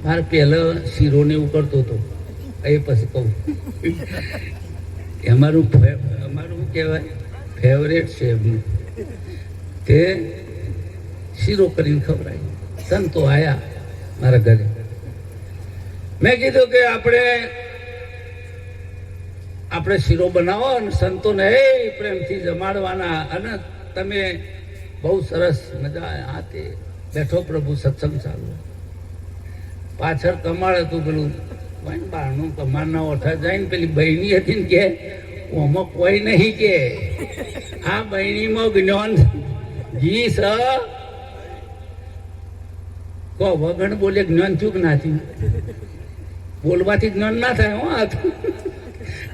મારે પહેલો શીરો ને એવું કરતો હતો, એ પછી કહું અમારું શું કહેવાય ફેવરેટ છે એમનું, તે શીરો કરીને ખવડાય. સંતો આયા મારા ઘરે, મેં કીધું કે આપણે શીરો બનાવો અને સંતોને પ્રેમથી જમાડવાના, અને તમે બહુ સરસ મજા આ તે બેઠો પ્રભુ સત્સંગ ચાલુ. પાછળ કમાડ હતું પેલું બારનું કમાડના ઓઠા જઈને પેલી બહેની હતી ને કે ઓમાં કોઈ નહીં કે આ બહેનીમાં જ્ઞાન જી સ કો વગણ બોલે જ્ઞાન થયું કે ના થયું? બોલવાથી જ્ઞાન ના થાય. હો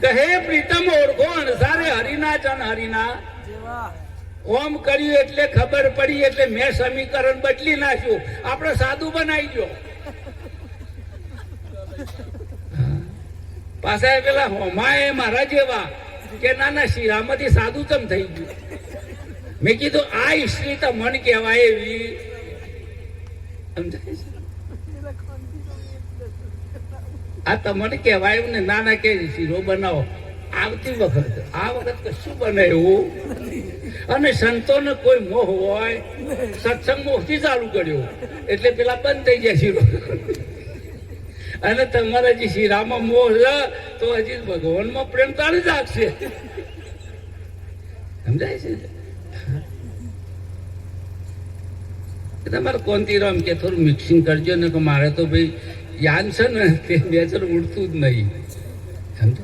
કહે પ્રીતમ ઓળખો સારે હરિના ચન હરિના ઓમ કર્યું એટલે ખબર પડી, એટલે મેં સમીકરણ બદલી નાખ્યું, આપણે સાદું બનાવી દો. પાછા પેલા હોમાએ મારા જેવા કે નાના શીરામાંથી સાદું ચમ થઈ ગયું. મેં કીધું આ ઈશ્વરી તો મન કહેવાય એવી. આ તમને કહેવાય ને નાના કે શીરો બનાવો. આવતી વખત આ વખત કશું બનાવ્યું અને સંતોને કોઈ મોહ હોય, સત્સંગ મોહથી ચાલુ કર્યો એટલે પેલા બંધ થઈ જાય શીરો. અને તમારા જે શીરામાં મોહ છે તો હજી ભગવાનમાં પ્રેમ ચાલી રાખશે. સમજાય છે? તમારે કોંતીરામ કે થોડું મિક્સિંગ કરજો ને, કે મારે તો ભાઈ યાદ છે ને તે નેચર ઉડતું જ નહીં. સમજે?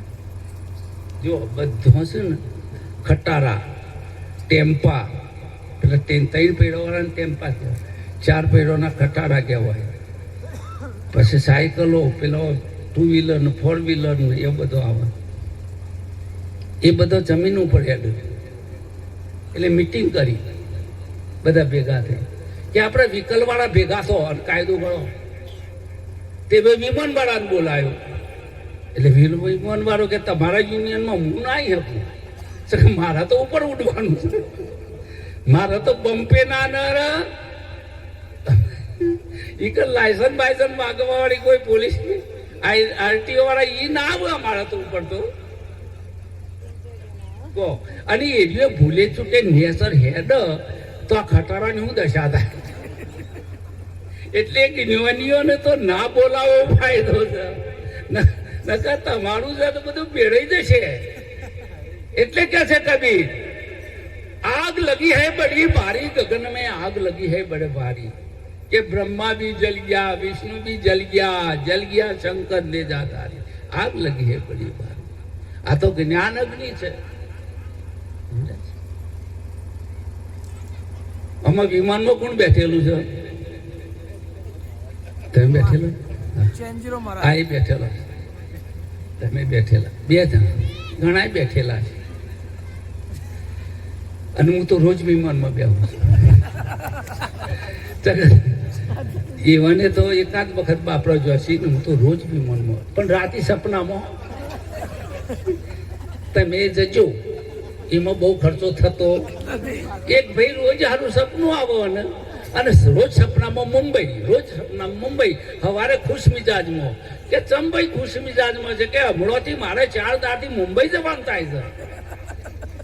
જો બધું છે ને ખટારા, ટેમ્પા, પેલા 3 પૈડાવાળાને ટેમ્પા કહેવાય, 4 પૈડાના ખટારા કહેવાય. પછી સાયકલો, પેલો 2 વ્હીલર ને 4 વ્હીલર ને એ બધો આવે. એ બધો જમીન ઉપર હેડ્યું. એટલે મિટિંગ કરી બધા ભેગા થઈ કે આપણે વ્હીકલવાળા ભેગા થો અને કાયદો ગણો. તે વિમાનવાળાને બોલાયો. એટલે વિમાનવાળો કે તમારા યુનિયનમાં હું ના શકું, મારા તો ઉપર ઉડવાનું છે, મારા તો બમ્પે ના લાયસન્સ બાયસન્સ માગવા વાળી કોઈ પોલીસ આરટીઓ વાળા ઈ ના આવે અમારા તો ઉપર તો કહો. અને એરિયો ભૂલે ચૂકે નેસર હેડ તો આ ખટારાની હું દશા થાય. એટલે જ્ઞાનીઓને તો ના બોલાવો ફાયદો છે, નકર તમારું છે તો બધું ભેળાઈ જશે. એટલે કે છે કબીર, आग लगी है बड़ी भारी, गगन में आग लगी है बड़े भारी, कि ब्रह्मा भी जल गया, विष्णु भी जल गया शंकर ले जाता रे. आग लगी है बड़ी भारी. आ तो ज्ञान अग्नि છે. આમાં વિમાનમાં કોણ બેઠેલું છે? તમે બેઠેલો? આ બેઠેલો, તમે બેઠેલા, 2 જણા, ઘણા બેઠેલા છે. અને હું તો રોજ વિમાનમાં બેહું છું. એવાને તો એકાદ વખત બાપરા જોશી, હું તો રોજ વિમાનમાં, પણ રાતે સપનામાં તમે જજો, એમાં બહુ ખર્ચો થતો. એક ભાઈ રોજ સારું સપનું આવો અને રોજ સપનામાં મુંબઈ, સવારે ખુશ મિજાજમાં કે ચંબઈ ખુશ મિજાજમાં છે કે હમણાંથી મારે 4 દાથી મુંબઈ જવાનું થાય છે.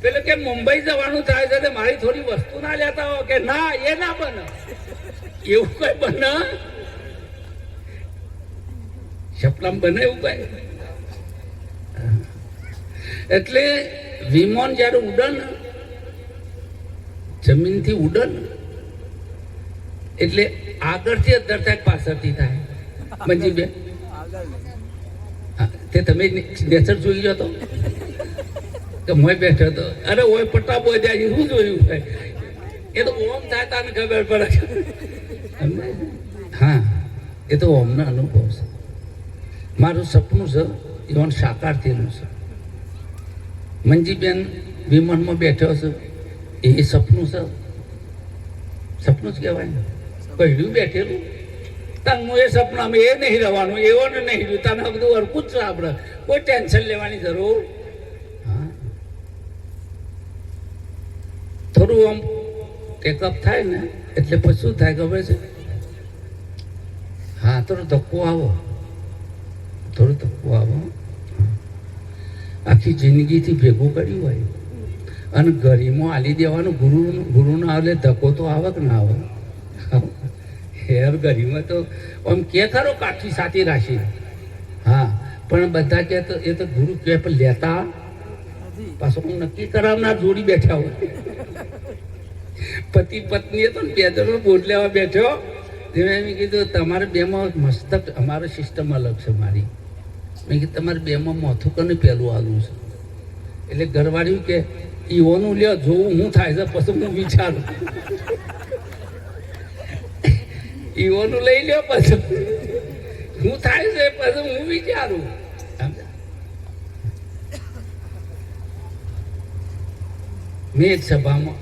પેલે કે મુંબઈ જવાનું થાય છે તો મારી થોડી વસ્તુ ના લેતા હો, કે ના એ ના બને, એવું કઈ બને? સપનામાં બને એવું કઈ? એટલે વિમાન જયારે ઉડન, જમીનથી ઉડન, એટલે આગળથી અંદર થાય, પાછળથી થાય. મંજીબેન, તે તમે નેચર જોઈ જતો કે મોય બેઠો હતો, અરે ઓય પટ્ટા બોય જાય, શું જોયું ભાઈ? એ તો ઓમ થાય તાને ખબર પડે. હા, એ તો ઓમનો અનુભવ છે. મારું સપનું છે એવાનું સાકાર થયેલું છે. મંજીબેન વિમાનમાં બેઠો છે, એ સપનું છે, સપનું જ કહેવાય ને. કહ્યું બેઠેલું તને એ સપનામાં એ નહીં રહેવાનું, એવો ને નહીં રહ્યું, તને બધું અરકું જ છે. આપણે કોઈ ટેન્શન લેવાની જરૂર. હા, થોડું આમ ટેકઅપ થાય ને એટલે પછી શું થાય ખબર છે? હા, થોડો ધક્કો આવો, થોડો ધક્કો આવો. આખી જિંદગીથી ભેગું કર્યું હોય અને ગરીમાં આલી દેવાનું ગુરુ ના આવે ધક્કો તો આવે કે ના આવે? હેર ગરીમાં તો આમ કે ખરો કાઠી સાથી રાખી. હા, પણ બધા કે તો એ તો ગુરુ કે પણ લેતા પાછો હું નક્કી કરાવનાર જોડી બેઠા હોય. પતિ પત્ની તો બે જણો બોટ લેવા બેઠો. એમ કીધું તમારે બેમાં મસ્તક, અમારો સિસ્ટમ અલગ છે મારી. મેં કીધું તમારે બેમાં મોથું કરીને પહેલું આલું છે. એટલે ઘરવાળ્યું કે ઈઓનું લ્યો, જોવું હું થાય છે પછી હું વિચારું. ઈઓનું લઈ લ્યો પછી હું થાય છે પછી હું વિચારું. મેં એક સભામાં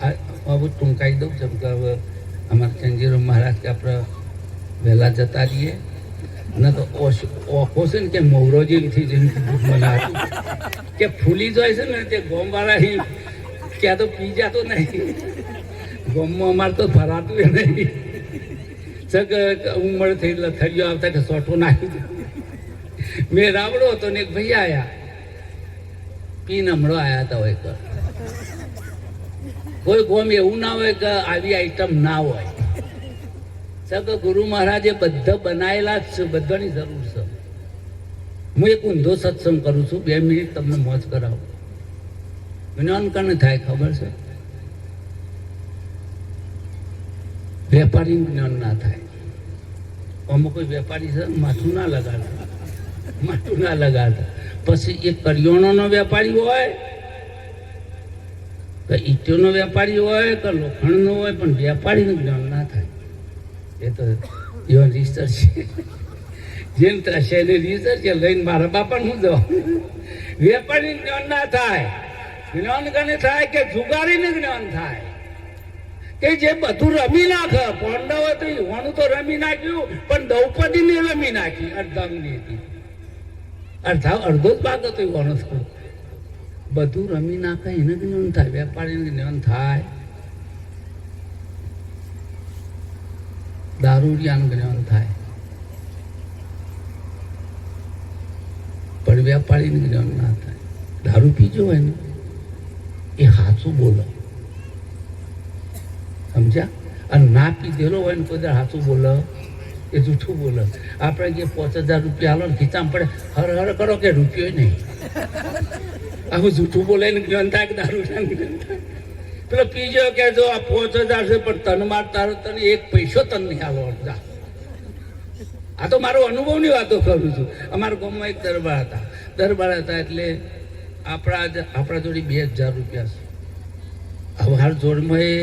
હવે ટૂંકાઈ દઉં જેમ કે હવે અમારા ચંજીરો મહારાજ કે આપણે વહેલા જતા રહીએ ન તો ઓખો છે ને કે મૌરોજીથી જેમ બનાવ્યું કે ફૂલી જાય છે ને તે ગોમવાળા ક્યાં તો પી જતો નહીં. ગોમમાં અમારે તો ભરાતું એ નહીં. સગ ઉંમર થઈ લથડીઓ આવતા કે સોઠો નાખી દે. મેં રાવડો હતો ને એક ભાઈ આવ્યા, પીને હમણાં આવ્યા હતા હોય કર. કોઈ ગોમ એવું ના હોય કે આવી આઈટમ ના હોય. સગ ગુરુ મહારાજે બધા બનાવેલા જ છે, બધાની જરૂર છે. હું એક ઊંધો સત્સંગ કરું છું, 2 મિનિટ તમને મોજ કરાવું. જ્ઞાન કને થાય ખબર છે? વેપારી જ્ઞાન ના થાય. અમુક કોઈ વેપારી છે માથું ના લગાડતા, માથું ના લગાડતા. પછી એક કરિયાણાનો વેપારી હોય કે ઈંટોનો વેપારી હોય કે લોખંડનો હોય, પણ વેપારીનું જ્ઞાન ના થાય. એ તો એવો રિસર્ચ છે. જેમ થશે એને રિસર્ચ લઈને મારા બાપાને હું જવા. વેપારી જ્ઞાન ના થાય. જ્ઞાન કને થાય કે જુગારીનું જ્ઞાન થાય. કે જે બધું રમી નાખે. પાંડવ તો યુવાનું તો રમી નાખ્યું, પણ દ્રૌપદીને રમી નાખી અર્ધાંગની હતી. અડધો જ ભાગ હતો યુવાનો તો. બધું રમી નાખે એને જ્ઞાન થાય. વેપારીનું જ્ઞાન થાય. દારૂડિયાનું જ્ઞાન થાય, પણ વેપારીનું જ્ઞાન ના થાય. દારૂ પીજો હોય ને એ હાચું બોલો, સમજ્યા? અને ના પીધેલો હોય ને કોઈ હાચું બોલો એ જૂઠું બોલો. આપણે જે 5000 રૂપિયા હાલો ને ખીચામાં પડે, હર હર કરો કે રૂપિયો નહીં. આવું જૂઠું બોલે ને જ્ઞાન થાય કે દારૂ થાય? પેલો પીજો કે જો આ 5000 છે પણ તન મારતા તને 1 પૈસો તન નહીં હાલો. આ તો મારો અનુભવની વાતો કરું છું. અમારા ગામમાં એક દરબાર હતા. એટલે આપણા જોડે 2000 રૂપિયા છે. હવે હાર જોડમાં એ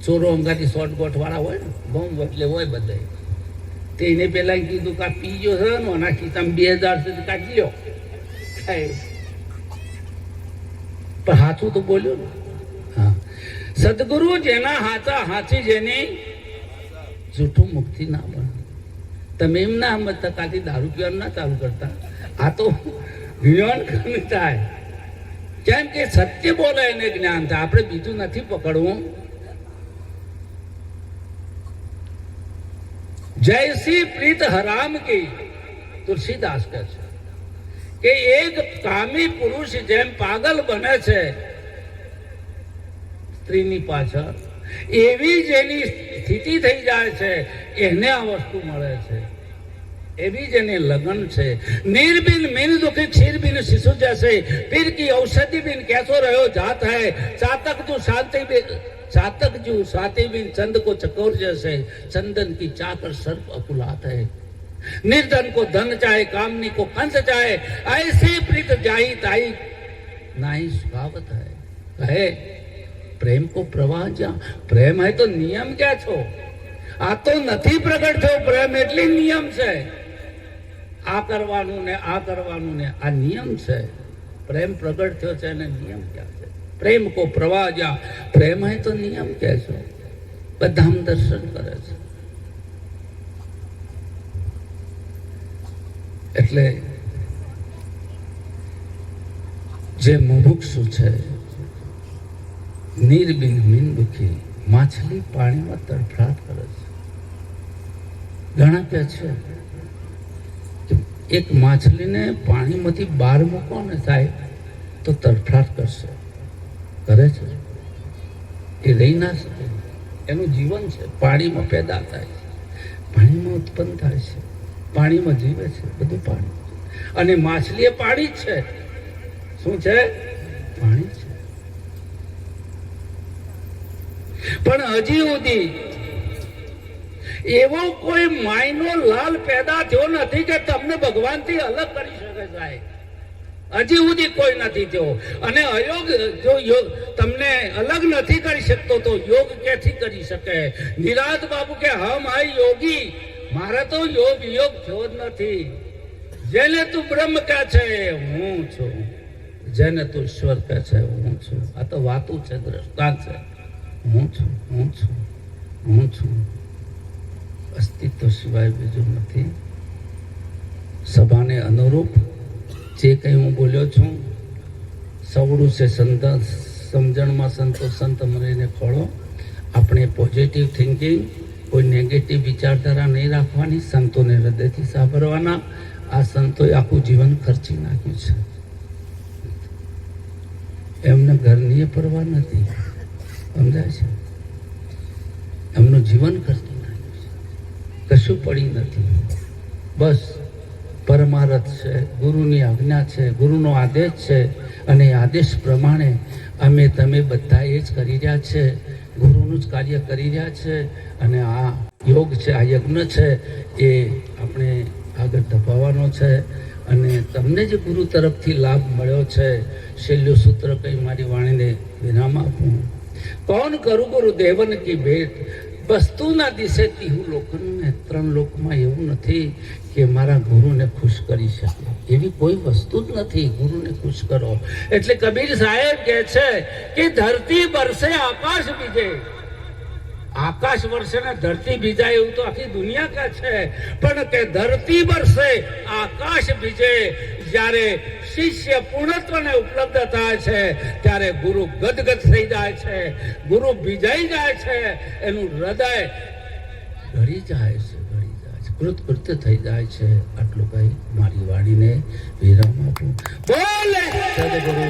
ચોરો અંગાથી શોર્ટ ગોઠ વાળા હોય ને, ગામ એટલે હોય બધા. તેને પેલા કીધું કે આ પીજો છે ને આના ખીચામાં 2000 સુધી કાઢી લ્યો. પણ હાથું તો બોલ્યું ને. હા, સદગુરુ જેના હાથા હાથી જેની જૂઠું મુક્તિ ના બને. તમે એમ ના સમજતા કાથી દારૂ પીવાનું ના ચાલુ કરતા. આ તો જ્ઞાન કને થાય. કેમ કે સત્ય બોલે એને જ્ઞાન થાય. આપણે બીજું નથી પકડવું. જૈસી પ્રીત હરામ કી, તુલસીદાસ કહે છે કે એક કામી પુરુષ જેમ પાગલ બને છે સ્ત્રીની પાછળ, એવી જેની સ્થિતિ થઈ જાય છે એને આ વસ્તુ મળે છે. એવી જેને લગન છે. નિર્બિન મીન દુખી क्षीर बिन शिशु जैसे, पीर की औषधि बिन कैसो रहो जात है, चातक जो शांति बिन चातक जो साथी बिन चंद को चकोर जैसे, चंदन की चाकर सर्प अकुलात है. निर्धन को धन चाहे, कामनी को कंस चाहे, ऐसे प्रीत जाई ताई नाई सुखावत है. कहे प्रेम को प्रवाह जा. प्रेम है तो नियम क्या छो? આ તો નથી પ્રગટ થયો પ્રેમ, એટલે નિયમ છે. આ કરવાનું ને આ કરવાનું ને આ નિયમ છે. પ્રેમ પ્રગટ થયો છે અને નિયમ ક્યાં છે? પ્રેમ કો પ્રવાહ જા. પ્રેમ હે તો નિયમ કે છો? બધા આમ દર્શન કરે છે. એટલે જે મુમુક્ષુ છે, નિર્બિન મીન દુખી, માછલી પાણીમાં તડફડાટ કરે છે. ઘણા કહે છે એક માછલીને પાણીમાંથી બહાર મૂકો ને સાહેબ તો તરફડાટ કરશે, કરે છે, એ રહી ના શકે. એનું જીવન છે, પાણીમાં પેદા થાય છે, પાણીમાં ઉત્પન્ન થાય છે, પાણીમાં જીવે છે, બધું પાણી. અને માછલી એ પાણી જ છે. શું છે? પાણી છે. પણ હજી સુધી એવો કોઈ માયનો લાલ પેદા થયો નથી કે તમને ભગવાનથી અલગ કરી શકે સાહેબ. હજી સુધી કોઈ નથી થયો. અને અયોગ જો તમને અલગ નથી કરી શકતો તો યોગ ક્યાંથી કરી શકે? નિરાત બાબુ કે હમ આઈ યોગી, મારે તો યોગ થયો જ નથી. જેને તું બ્રહ્મ કહે છે હું છું, જેને તું ઈશ્વર કહે છે હું છું. આ તો વાતું છે, દ્રષ્ટાંત છે. હું છું, હું છું, હું છું. અસ્તિત્વ સિવાય બીજું નથી. સભાને અનુરૂપ જે કંઈ હું બોલ્યો છું, સવડું છે સમજણમાં સંતો સંત મરીને ખોળો. આપણે પોઝિટિવ થિંકિંગ, કોઈ નેગેટિવ વિચારધારા નહીં રાખવાની, સંતોને હૃદયથી સાંભળવાના. આ સંતોએ આખું જીવન ખર્ચી નાખ્યું છે. એમને ઘરની પરવા નથી, સમજાય છે? એમનું જીવન ખર્ચી નાખ્યું છે, કશું પડી નથી. બસ પરમાર્થ છે, ગુરુની આજ્ઞા છે, ગુરુનો આદેશ છે. અને એ આદેશ પ્રમાણે અમે તમે બધા એ જ કરી રહ્યા છે, ગુરુનું જ કાર્ય કરી રહ્યા છે. અને આ યોગ છે, આ યજ્ઞ છે, એ આપણે આગળ ધપાવવાનો છે. અને તમને જે ગુરુ તરફથી લાભ મળ્યો છે, છેલ્લું સૂત્ર કઈ મારી વાણીને વિરામ આપું. કોણ કરું ગુરુ દેવન કી ભેટ, વસ્તુના દિશે તીહું લોકન. ત્રણ લોકમાં એવું નથી કે મારા ગુરુને ખુશ કરી શકે. એવી કોઈ વસ્તુ જ નથી ગુરુને ખુશ કરો. એટલે કબીર સાહેબ કહે છે કે ધરતી બરસે આકાશ બીજે. આકાશ વર્ષે ને ધરતી બીજાય એવું તો આખી દુનિયા કહે છે. પણ કે ધરતી બરસે આકાશ બીજે. જ્યારે શિષ્ય પૂર્ણત્વને ઉપલબ્ધ થાય છે ત્યારે ગુરુ ગદગદ થઈ જાય છે, ગુરુ ભીજાઈ જાય છે, એનું હૃદય ઘડી જાય છે, કૃતકૃત્ય થઈ જાય છે. આટલું કઈ મારી વાણીને વિરામ આપું. બોલે સદગુરુ.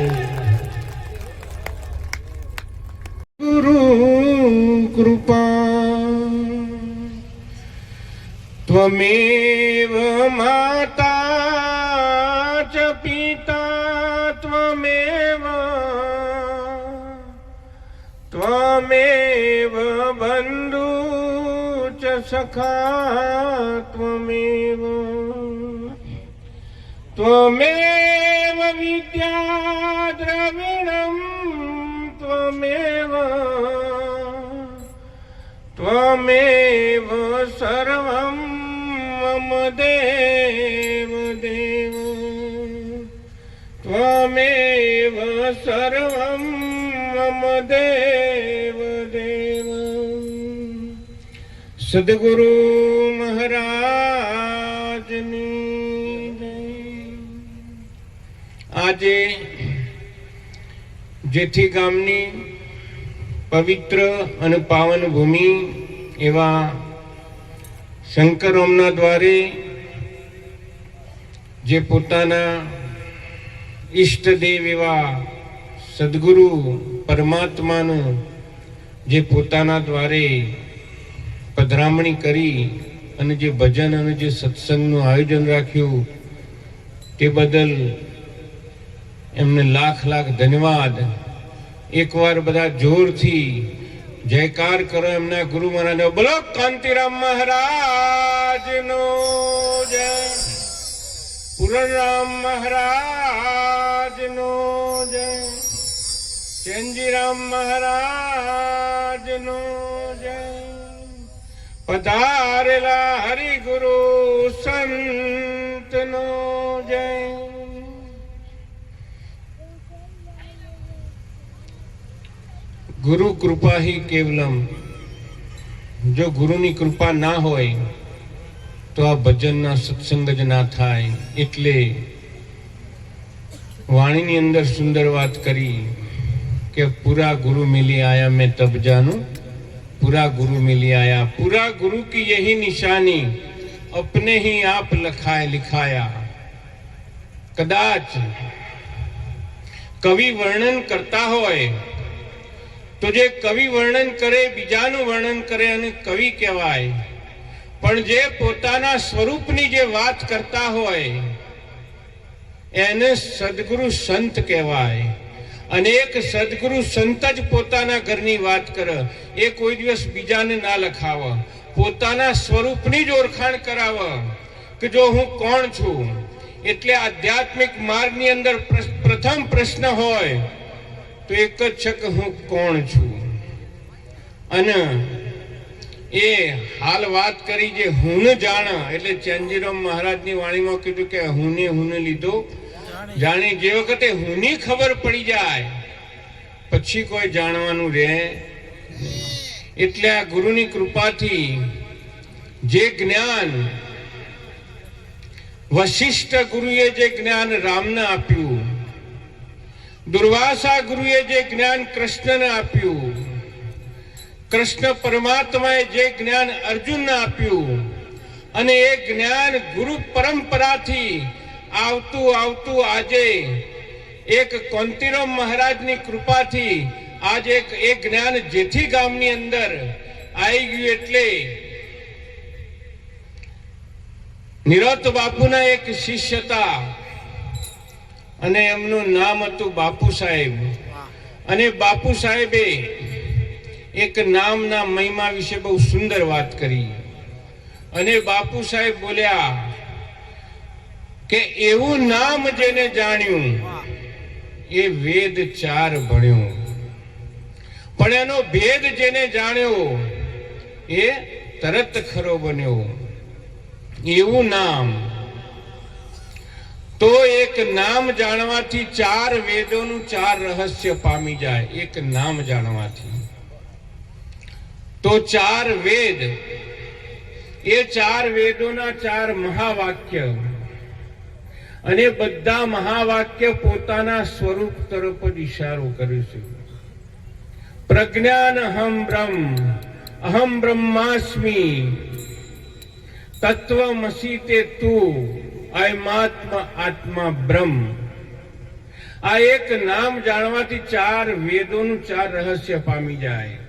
ગુરુ કૃપા ત્વમેવ માતા ચ પિતા ત્વમેવ બંધુ ચ સખા ત્વમેવ વિદ્યા દ્રવિણમ ત્વમેવ સર્વં મમ દેવ દેવ. ત્વમેવ સર્વં મમ દેવ દેવ. સદગુરુ મહારાજની જય. આજે જેઠી ગામની પવિત્ર અને પાવન ભૂમિ એવા શંકર ઓમના દ્વારે જે પોતાના ઈષ્ટદેવ એવા સદગુરુ પરમાત્માનું જે પોતાના દ્વારે પધરામણી કરી અને જે ભજન અને જે સત્સંગનું આયોજન રાખ્યું તે બદલ એમને લાખ લાખ ધન્યવાદ. એકવાર બધા જોરથી જયકાર કરો એમના ગુરુ મહારાજ. બોલો કાંતિરામ મહારાજનો જય, પૂરણરામ મહારાજનો જય, ચેનજીરામ મહારાજનો જય. પધારેલા હરિગુરુ સંતનો જય. ગુરુ કૃપા હી કેવલમ. જો ગુરુની કૃપા ના હોય તો આ ભજનના સત્સંગ જ ના થાય. એટલે વાણીની અંદર સુંદર વાત કરી કે પૂરા ગુરુ મિલી આયા મેં તબ જાનું, પૂરા ગુરુ મિલી આયા. પૂરા ગુરુ की यही निशानी अपने ही आप लखाए लिखाया। कदाच कवि वर्णन करता હોય તો જે કવિ વર્ણન કરે બીજાનું વર્ણન કરે અને કવિ કહેવાય, પણ જે પોતાના સ્વરૂપની જે વાત કરતા હોય એને સદગુરુ સંત કહેવાય. અને એક સદગુરુ સંત જ પોતાના ઘરની વાત કરે, એ કોઈ દિવસ બીજાને ના લખાવે, પોતાના સ્વરૂપની જ ઓળખાણ કરાવે કે જો હું કોણ છું. એટલે આધ્યાત્મિક માર્ગની અંદર પ્રથમ પ્રશ્ન હોય તો એક જ છે કે હું કોણ છું. અને એ હાલ વાત કરી જે હું જાણ, એટલે ચંદીરામ મહારાજની વાણીમાં કીધું કે હું લીધો જાણી. જે વખતે હુંની ખબર પડી જાય પછી કોઈ જાણવાનું રહે. એટલે આ ગુરુની કૃપાથી જે જ્ઞાન વશિષ્ઠ ગુરુએ જે જ્ઞાન રામને આપ્યું, દુર્વાસા ગુરુએ જે જ્ઞાન કૃષ્ણને આપ્યું, કૃષ્ણ પરમાત્માએ જે જ્ઞાન અર્જુનને આપ્યું, અને એ જ્ઞાન ગુરુ પરંપરાથી આવતું આવતું આજે એક કોંતીરામ મહારાજની કૃપાથી આજે એક જ્ઞાન જેથી ગામની અંદર આવી ગયું. એટલે નિરત બાપુના એક શિષ્ય હતા અને એમનું નામ હતું બાપુ સાહેબ. અને બાપુ સાહેબે એક નામના મહિમા વિશે બહુ સુંદર વાત કરી. અને બાપુ સાહેબ બોલ્યા કે એવું નામ જેને જાણ્યું એ વેદ 4 ભણ્યો, પણ એનો ભેદ જેને જાણ્યો એ તરત ખરો બન્યો. એવું નામ તો એક નામ જાણવાથી 4 વેદોનું 4 રહસ્ય પામી જાય. એક નામ જાણવાથી તો 4 વેદ, એ 4 વેદોના 4 મહાવાક્ય, અને બધા મહાવાક્ય પોતાના સ્વરૂપ તરફ જ ઈશારો કરે છે. પ્રજ્ઞાન અહમ બ્રહ્માસ્મિ તત્વમસી તે તું અયમાત્મા આત્મા બ્રહ્મ. આ એક નામ જાણવાથી 4 વેદોનું 4 રહસ્ય પામી જાય.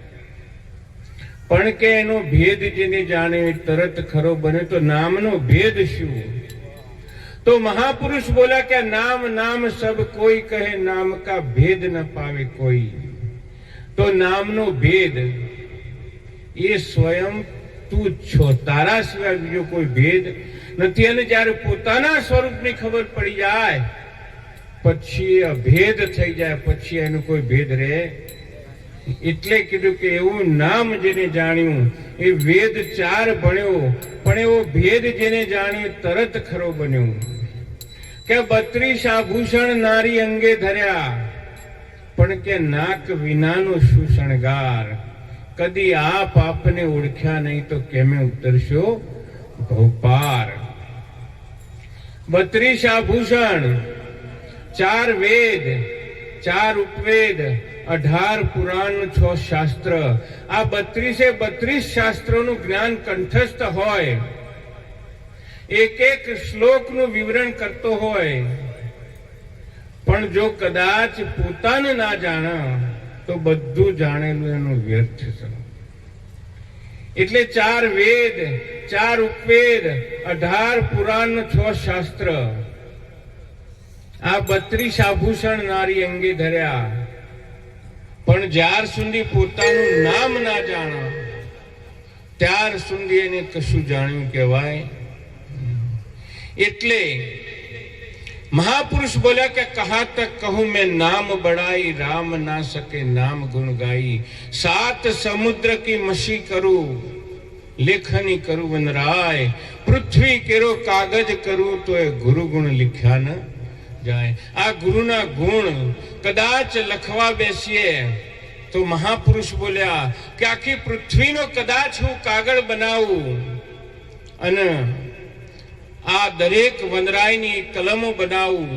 પણ કે એનો ભેદ જેને જાણે તરત ખરો બને. તો નામનો ભેદ શું? તો મહાપુરુષ બોલા કે નામ નામ સબ કોઈ કહે, નામ કા ભેદ ન પાવે કોઈ. તો નામનો ભેદ એ સ્વયં તું છો, તારા સિવાય બીજો કોઈ ભેદ નથી. અને જયારે પોતાના સ્વરૂપની ખબર પડી જાય પછી અભેદ થઈ જાય, પછી એનો કોઈ ભેદ રહે. એટલે કીધું કે એવું નામ જેને જાણ્યું એ વેદ 4 ભણ્યો, પણ એવો ભેદ જેને જાણ્યો તરત ખરો બન્યો. કે 32 આભૂષણ નારી અંગે ધર્યા, પણ કે નાક વિનાનો શું શણગાર. કદી આપ આપને ઓળખ્યા નહીં તો કેમે ઉતરશો ભવપાર. 32 આભૂષણ, 4 વેદ, 4 ઉપવેદ, 18 પુરાણ, 6 શાસ્ત્ર. આ 32 શાસ્ત્રોનું જ્ઞાન કંઠસ્થ હોય, એક શ્લોકનું વિવરણ કરતો હોય, પણ જો કદાચ પોતાને ના જાણે તો બધું જાણેલું એનું વ્યર્થ છે. એટલે 4 વેદ, 4 ઉપવેદ, 18 પુરાણ, 6 શાસ્ત્ર, આ 32 આભૂષણ નારી અંગે ધર્યા, પણ જ્યાર સુધી પોતાનું નામ ના જાણે ત્યાર સુધી એને કશું જાણ્યું કહેવાય. એટલે महापुरुष बोला कि कहा तक कहूं मैं नाम बढ़ाई, राम ना सके नाम गुण गाई। 7 समुद्र की मशी करूं, लेखनी करूं वनराय, पृथ्वी केरो कागज करूं तो ए गुरु गुण लिख्या न जाए। आ गुरु ना गुण कदाच लखवा बेसीए तो महापुरुष बोल्या कि आखी पृथ्वी नो कदाच हूँ कागड़ बनाऊं अने आ दरेक वनरायनी कलमो बनाऊं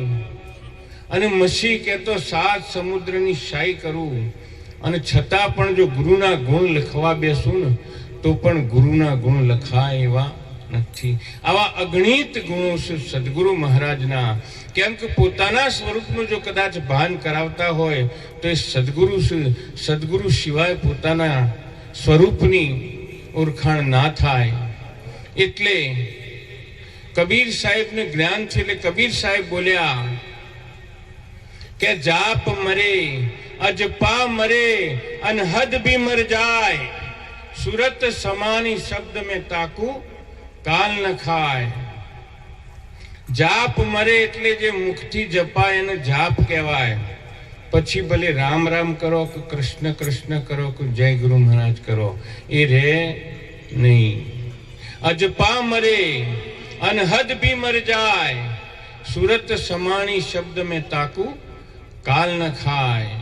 अने मसी के तो 7 समुद्रनी शाही करूं अने छता पण जो गुरुना गुण लखवा बेसूं न तो पण गुरुना गुण लखाय एवा નથી. આવા અગણિત ગુણો છે સદગુરુ મહારાજના. કેમ કે પોતાના સ્વરૂપનું જો કદાચ ભાન કરાવતા હોય તો એ સદગુરુ છે. સદગુરુ સિવાય પોતાના સ્વરૂપની ઓળખાણ ના થાય. એટલે કબીર સાહેબને જ્ઞાન છે. એટલે કબીર સાહેબ બોલ્યા કે જાપ મરે અજપા મરે અનહદ ભી મર જાય, સુરત સમાની શબ્દ મેં તાકુ કાલ ન ખાય. જાપ મરે એટલે જે મુખથી જપાય એને જાપ કહેવાય. પછી ભલે રામ રામ કરો કે કૃષ્ણ કૃષ્ણ કરો કે જય ગુરુ મહારાજ કરો, એ રે નહીં. અજપા મરે અનહદ ભી મર જાય, સુરત સમાણી શબ્દ મેં તાકુ કાલ ન ખાય.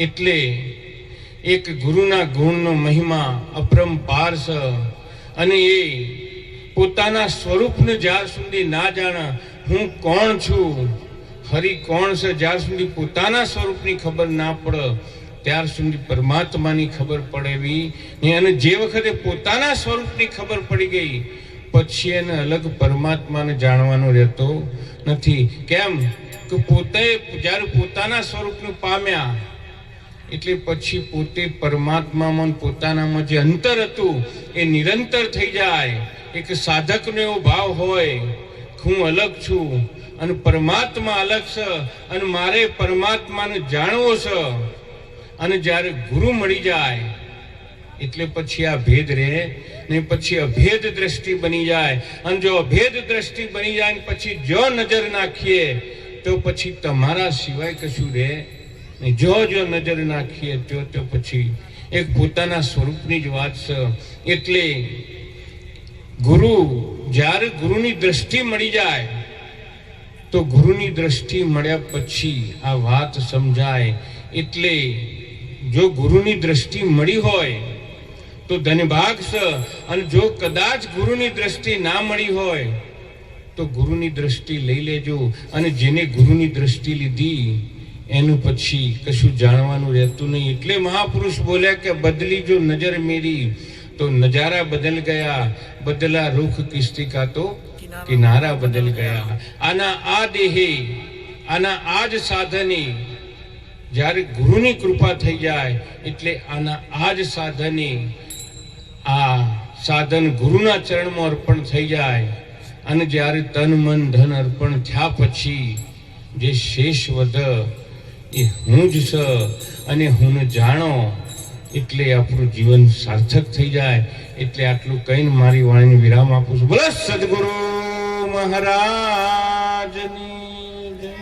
એટલે એક ગુરુના ગુણનો મહિમા અપરંપાર છે. અને એ પોતાના સ્વરૂપને જ્યાર સુધી ના જાણે, હું કોણ છું, હરિ કોણ છે, જ્યાર સુધી પોતાના સ્વરૂપની ખબર ના પડે ત્યાર સુધી પરમાત્માની ખબર પડેવી નહીં. અને જે વખતે પોતાના સ્વરૂપની ખબર પડી ગઈ પછી એને અલગ પરમાત્માને જાણવાનો રહેતો નથી. કેમ કે પોતે જ્યારે પોતાના સ્વરૂપને પામ્યા એટલે પછી પોતે પરમાત્મામાં પોતાનામાં જે અંતર હતું એ નિરંતર થઈ જાય. એક સાધકનો એવો ભાવ હોય હું અલગ છું અને પરમાત્મા અલગ છે અને મારે પરમાત્માને જાણવો છે. અને જ્યારે ગુરુ મળી જાય એટલે પછી આ ભેદ રહે ને, પછી અભેદ દ્રષ્ટિ બની જાય. અને જો અભેદ દ્રષ્ટિ બની જાય પછી જો નજર નાખીએ તો પછી તમારા સિવાય કશું રહે નહીં. જો નજર નાખીએ તો પછી એક પોતાના સ્વરૂપની જ વાત છે. એટલે ગુરુ જ્યારે ગુરુની દ્રષ્ટિ મળી જાય તો ગુરુની દ્રષ્ટિ મળ્યા પછી આ વાત સમજાય. એટલે જો ગુરુની દ્રષ્ટિ મળી હોય તો ધનભાગ છે. અને જો કદાચ ગુરુની દ્રષ્ટિ ના મળી હોય તો ગુરુની દ્રષ્ટિ લઈ લેજો. અને જેને ગુરુની દ્રષ્ટિ લીધી એનું પછી કશું જાણવાનું રહેતું નહીં. એટલે મહાપુરુષ બોલ્યા કે બદલી જો નજર મેરી તો નજારા બદલ ગયા, બદલા રૂખ કિસ્તી કા તો કિનારા બદલ ગયા. આના આ દેહે આના આ જ સાધને જ્યારે ગુરુની કૃપા થઈ જાય એટલે આના આ જ સાધને આ સાધન ગુરુના ચરણમાં અર્પણ થઈ જાય. અને જ્યારે તન મન ધન અર્પણ થયા પછી જે શેષ વધ એ હું જ છે અને હું જાણો એટલે આપણું જીવન સાર્થક થઈ જાય. એટલે આટલું કહીને મારી વાણીને વિરામ આપું છું. બોલો સદગુરુ મહારાજની જય.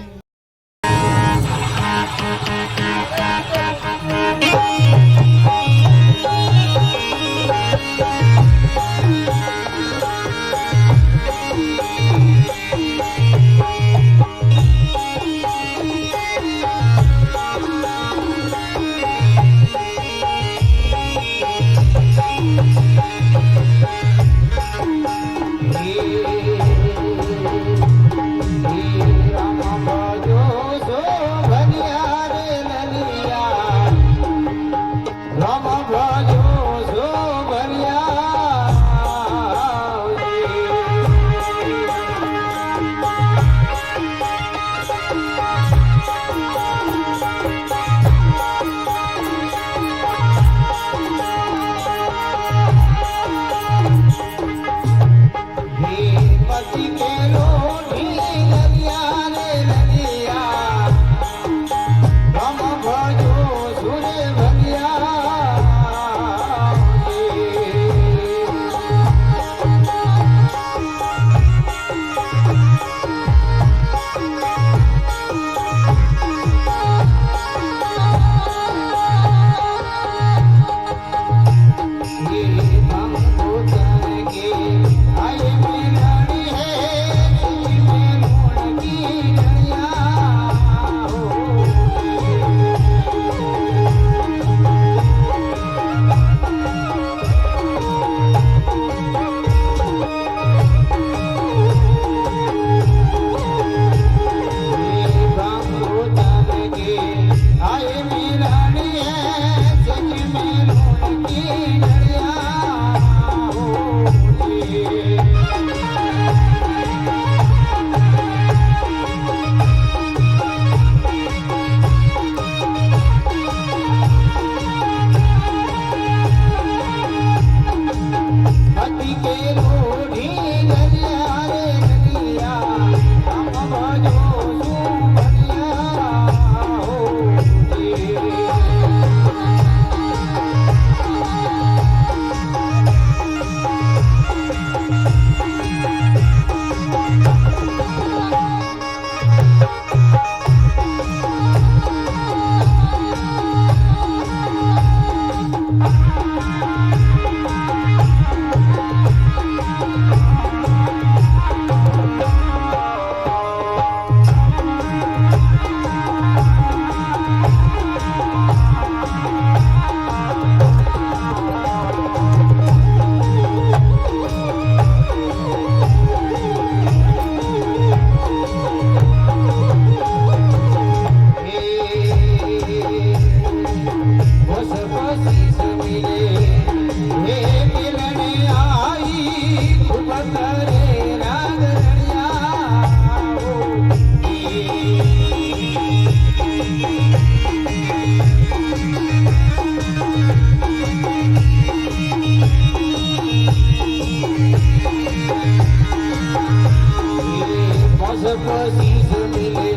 को शीश मिले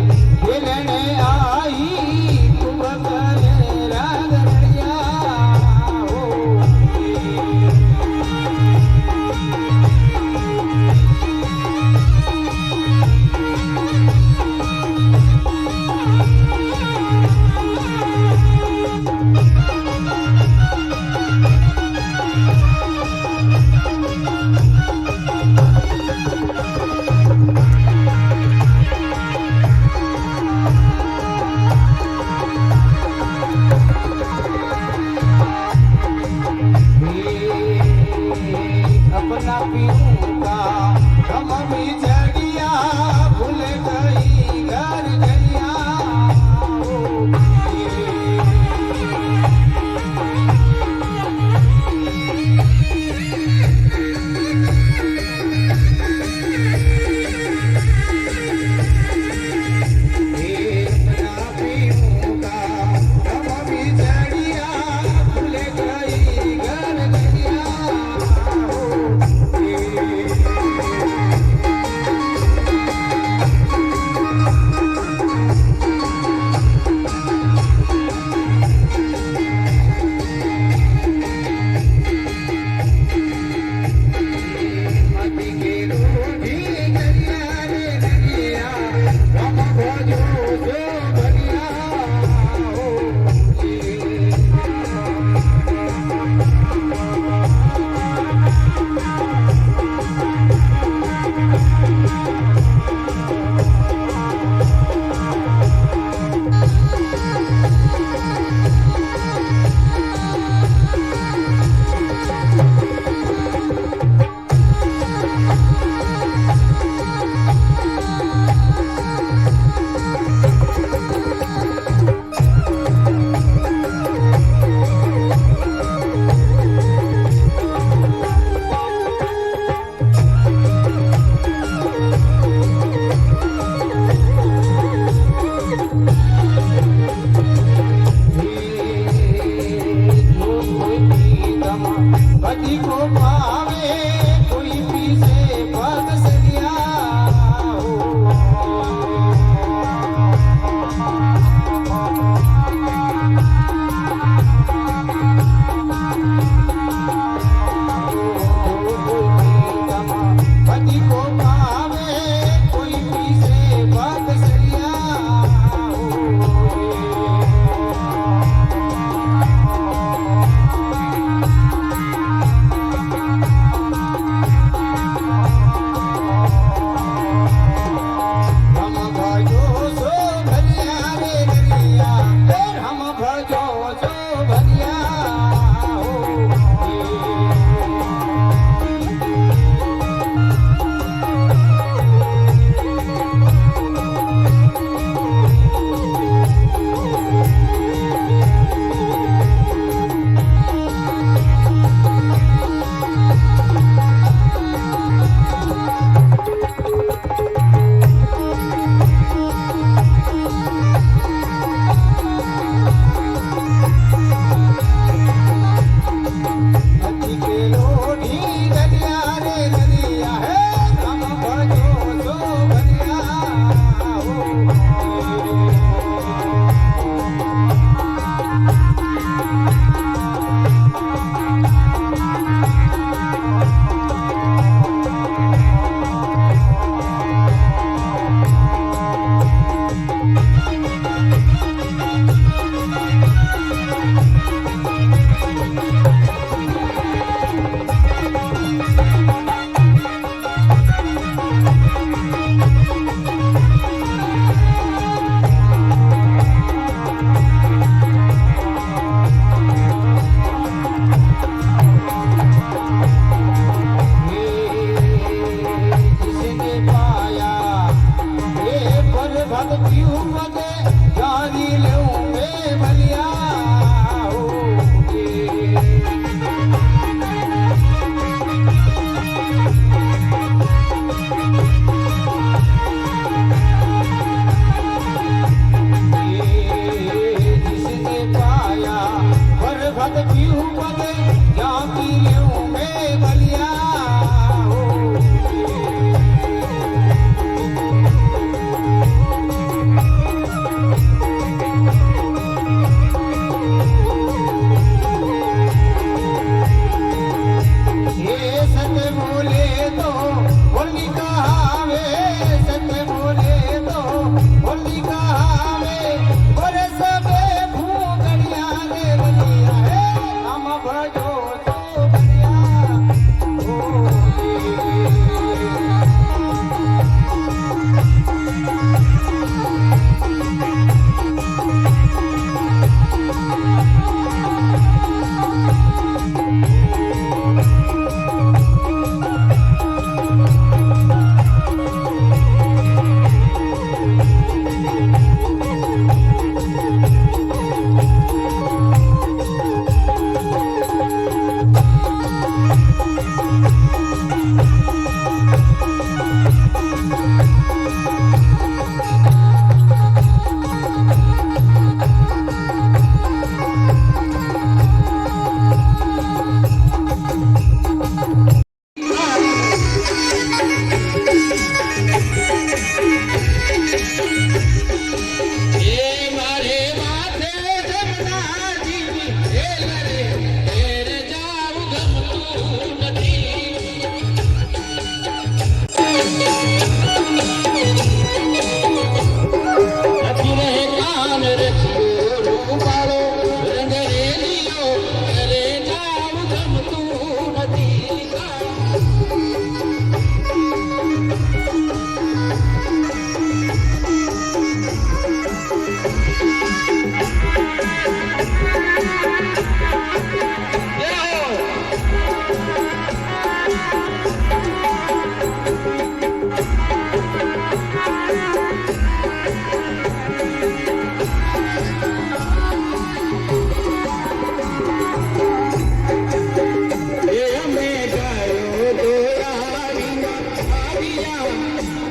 खेलने आई तू बगल रागड़िया हो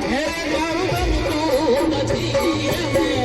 ઘેરે જાઉં ગમતું નથી.